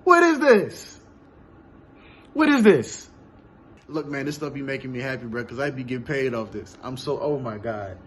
What is this? What is this? Look, man, this stuff be making me happy, bro, because I be getting paid off this. I'm so, oh my God.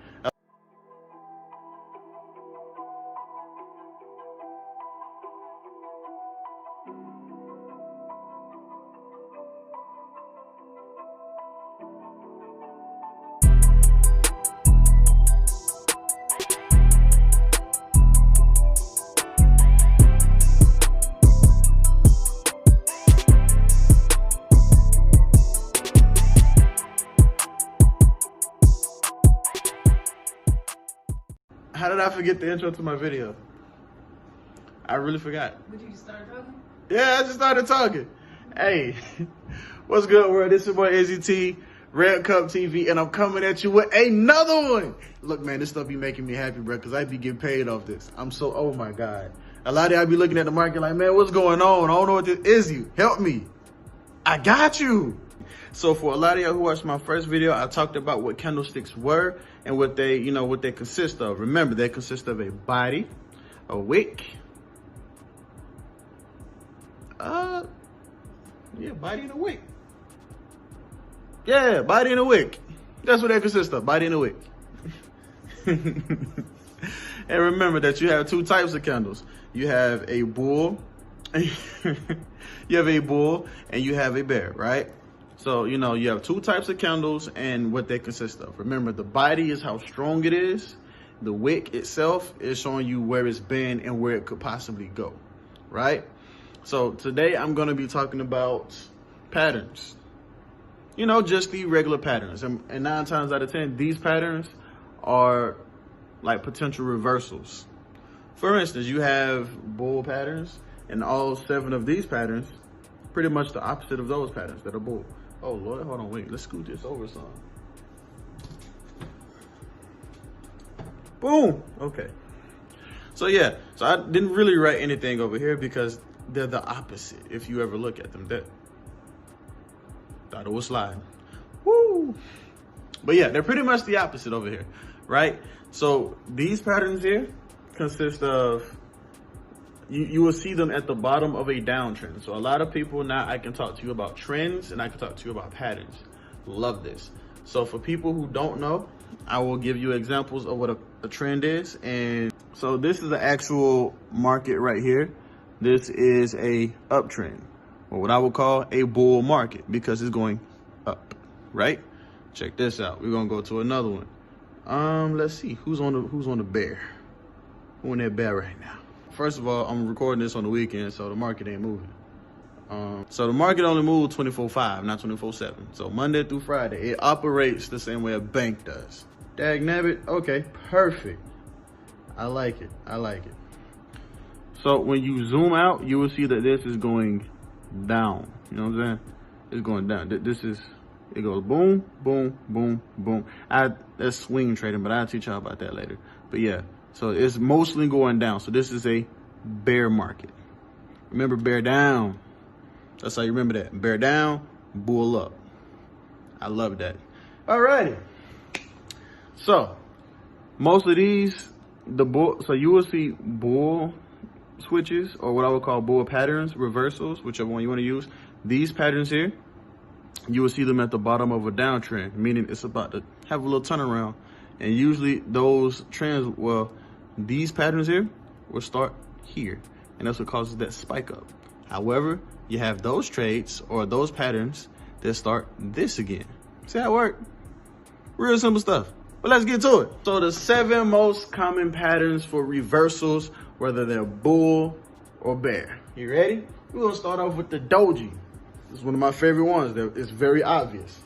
How did I forget the intro to my video? I really forgot. But you just started talking? Yeah, I just started talking. Hey, what's good, world? This is your boy Izzy T, RedCupTv, and I'm coming at you with another one. Look, man, this stuff be making me happy, bro, because I be getting paid off this. I'm so, oh my God. A lot of y'all be looking at the market like, man, what's going on? I don't know what this is. You help me. I got you. So for a lot of y'all who watched my first video, I talked about what candlesticks were and what they, what they consist of. Remember, they consist of a body, a wick. Yeah, body and a wick. Yeah, body and a wick. That's what they consist of, body and a wick. And remember that you have two types of candles. You have a bull, you have a bull and you have a bear, right? So, you have two types of candles and what they consist of. Remember, the body is how strong it is. The wick itself is showing you where it's been and where it could possibly go, right? So today I'm going to be talking about patterns, just the regular patterns. And 9 times out of 10, these patterns are like potential reversals. For instance, you have bull patterns, and all 7 of these patterns, pretty much the opposite of those patterns that are bull. Oh Lord, hold on, wait, let's scoot this over some. Boom, okay. So yeah, so I didn't really write anything over here because they're the opposite. If you ever look at them, thought it was sliding. Woo! But yeah, they're pretty much the opposite over here, right? So these patterns here consist of, you will see them at the bottom of a downtrend. So a lot of people, now I can talk to you about trends and I can talk to you about patterns. Love this. So for people who don't know, I will give you examples of what a trend is. And so this is the actual market right here. This is a uptrend, or what I would call a bull market, because it's going up, right? Check this out. We're gonna go to another one. Let's see who's on the bear. Who on that bear right now? First of all, I'm recording this on the weekend, so the market ain't moving. So the market only moves 24/5, not 24/7. So Monday through Friday, it operates the same way a bank does. Dag nabbit, okay, perfect. I like it, I like it. So when you zoom out, you will see that this is going down. You know what I'm saying? It's going down. It goes boom, boom, boom, boom. That's swing trading, but I'll teach y'all about that later. But yeah, so it's mostly going down. So this is a bear market. Remember, bear down. That's how you remember that. Bear down, bull up. I love that. Alrighty. So most of these, so you will see bull switches, or what I would call bull patterns, reversals, whichever one you want to use. These patterns here, you will see them at the bottom of a downtrend, meaning it's about to have a little turnaround. And usually those trends, well, these patterns here will start here, and that's what causes that spike up. However, you have those trades or those patterns that start this again. See how it works? Real simple stuff. But let's get to it. So the 7 most common patterns for reversals, whether they're bull or bear. You ready? We're gonna start off with the Doji. This is one of my favorite ones. It's very obvious.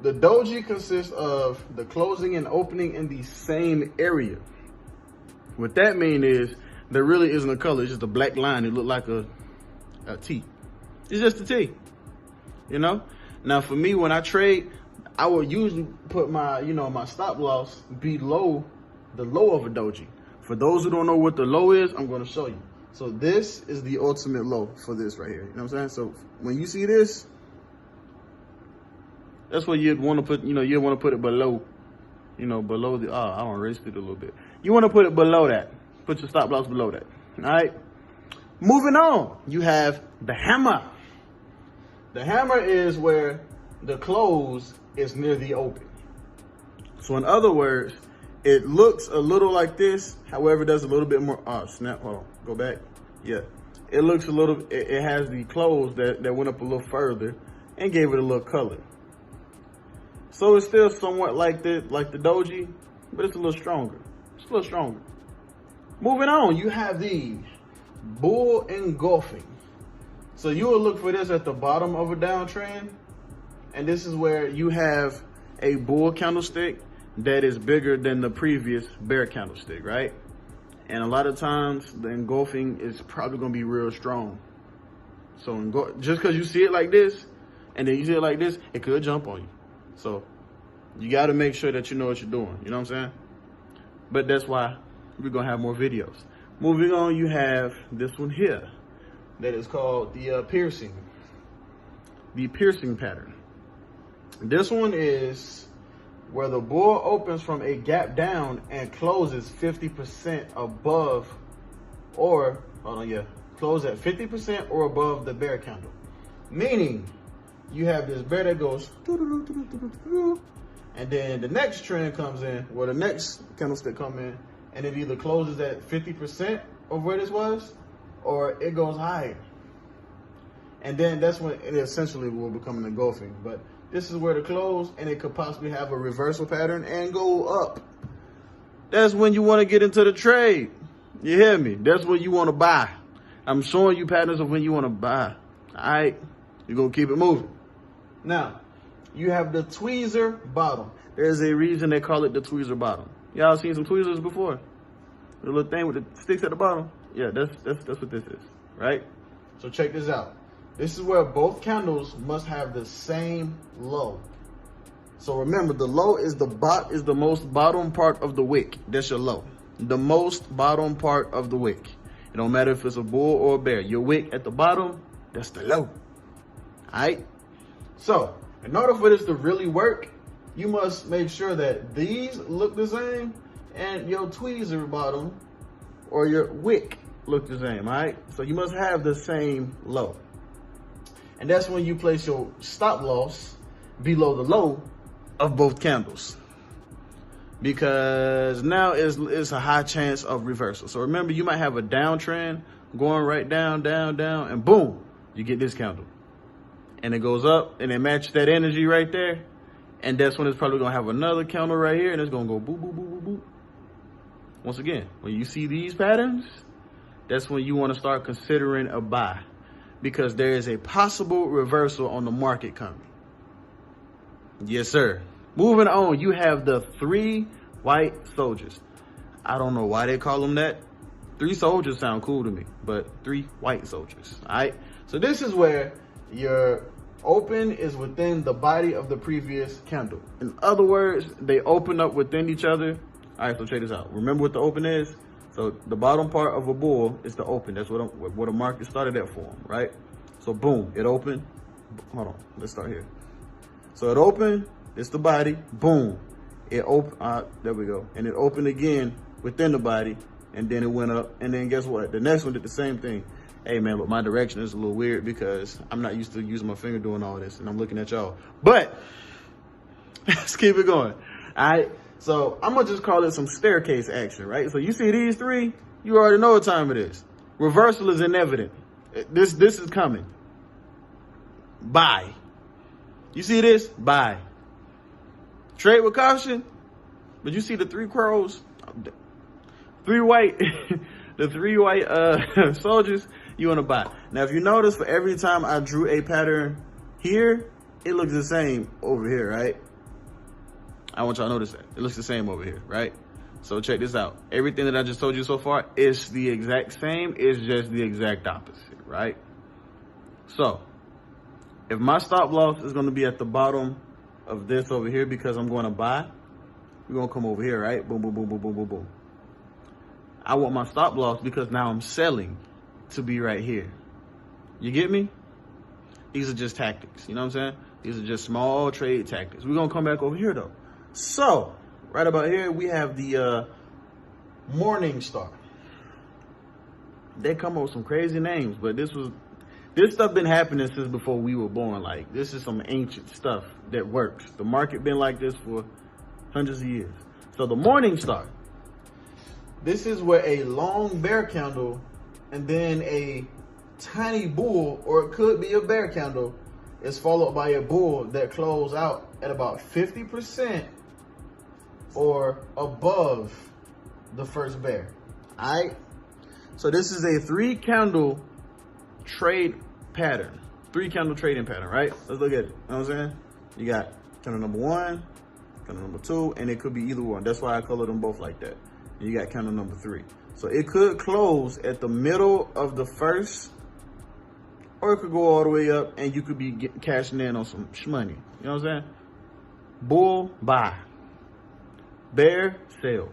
The Doji consists of the closing and opening in the same area. What that means is there really isn't a color. It's just a black line. It looked like a T. It's just a T, Now for me, when I trade, I will usually put my, my stop loss below the low of a Doji. For those who don't know what the low is, I'm going to show you. So this is the ultimate low for this right here. You know what I'm saying? So when you see this, that's what you'd want to put, you'd want to put it below, below the, I don't erased it a little bit. You want to put it below that. Put your stop loss below that. All right. Moving on, you have the hammer. The hammer is where the close is near the open. So in other words, it looks a little like this. However, it does a little bit more. Oh, snap. Hold on. Go back. Yeah. It looks a little, it has the close that went up a little further and gave it a little color. So it's still somewhat like the Doji, but it's a little stronger. It's a little stronger. Moving on, you have the bull engulfing. So you will look for this at the bottom of a downtrend. And this is where you have a bull candlestick that is bigger than the previous bear candlestick, right? And a lot of times the engulfing is probably going to be real strong. So just because you see it like this and then you see it like this, it could jump on you. So you got to make sure that you know what you're doing. You know what I'm saying? But that's why we're going to have more videos. Moving on, you have this one here that is called the piercing. The piercing pattern. This one is where the bull opens from a gap down and closes 50% above, or, close at 50% or above the bear candle. Meaning, you have this bear that goes, and then the next trend comes in, or the next candlestick come in, and it either closes at 50% of where this was, or it goes higher. And then that's when it essentially will become an engulfing. But this is where the close, and it could possibly have a reversal pattern and go up. That's when you want to get into the trade. You hear me? That's when you want to buy. I'm showing you patterns of when you want to buy. All right? You're going to keep it moving. Now, you have the tweezer bottom. There's a reason they call it the tweezer bottom. Y'all seen some tweezers before? The little thing with the sticks at the bottom? Yeah, that's what this is, right? So check this out. This is where both candles must have the same low. So remember, the low is the most bottom part of the wick. That's your low. The most bottom part of the wick. It don't matter if it's a bull or a bear. Your wick at the bottom, that's the low. All right? So in order for this to really work, you must make sure that these look the same and your tweezer bottom or your wick look the same, all right? So you must have the same low. And that's when you place your stop loss below the low of both candles. Because now it's a high chance of reversal. So remember, you might have a downtrend going right down, down, down, and boom, you get this candle. And it goes up and it matches that energy right there. And that's when it's probably going to have another candle right here, and it's going to go boop, boop, boop, boop, boop. Once again, when you see these patterns, that's when you want to start considering a buy, because there is a possible reversal on the market coming. Yes, sir. Moving on, you have the 3 white soldiers. I don't know why they call them that. 3 soldiers sound cool to me, but 3 white soldiers, all right? So this is where your open is within the body of the previous candle. In other words, they open up within each other. All right, so check this out. Remember what the open is? So the bottom part of a bull is the open. That's what a market started at for them, right? So boom, it opened. Hold on, let's start here. So it opened, it's the body, boom. It opened, there we go. And it opened again within the body, and then it went up. And then guess what? The next one did the same thing. Hey man, but my direction is a little weird because I'm not used to using my finger doing all this, and I'm looking at y'all. But let's keep it going. All right. So I'm gonna just call it some staircase action, right? So you see these 3, you already know what time it is. Reversal is inevitable. This is coming. Buy. You see this? Buy. Trade with caution. But you see the 3 crows, 3 white, the 3 white soldiers. You want to buy. Now, if you notice, for every time I drew a pattern here, it looks the same over here, right? I want y'all to notice that. It looks the same over here, right? So check this out. Everything that I just told you so far is the exact same. It's just the exact opposite, right? So if my stop loss is going to be at the bottom of this over here because I'm going to buy, we're going to come over here, right? Boom, boom, boom, boom, boom, boom, boom. I want my stop loss because now I'm selling to be right here. You get me? These are just tactics. You know what I'm saying? These are just small trade tactics. We're going to come back over here, though. So right about here, we have the morning star. they come up with some crazy names, but this stuff been happening since before we were born. Like, this is some ancient stuff that works. The market been like this for hundreds of years. So the morning star, this is where a long bear candle and then a tiny bull, or it could be a bear candle, is followed by a bull that close out at about 50% or above the first bear. All right. So this is a 3-candle trade pattern, 3-candle trading pattern, right? Let's look at it. You know what I'm saying? You got candle number 1, candle number 2, and it could be either one. That's why I color them both like that. And you got candle number 3. So it could close at the middle of the first, or it could go all the way up, and you could be cashing in on some money. You know what I'm saying? Bull, buy. Bear, sell.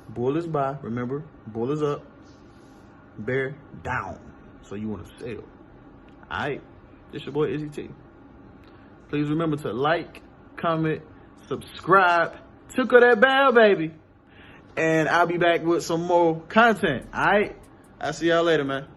Bull is buy, remember? Bull is up. Bear, down. So you want to sell. All right. This your boy, Izzy T. Please remember to like, comment, subscribe. Tickle that bell, baby. And I'll be back with some more content. All right. I'll see y'all later, man.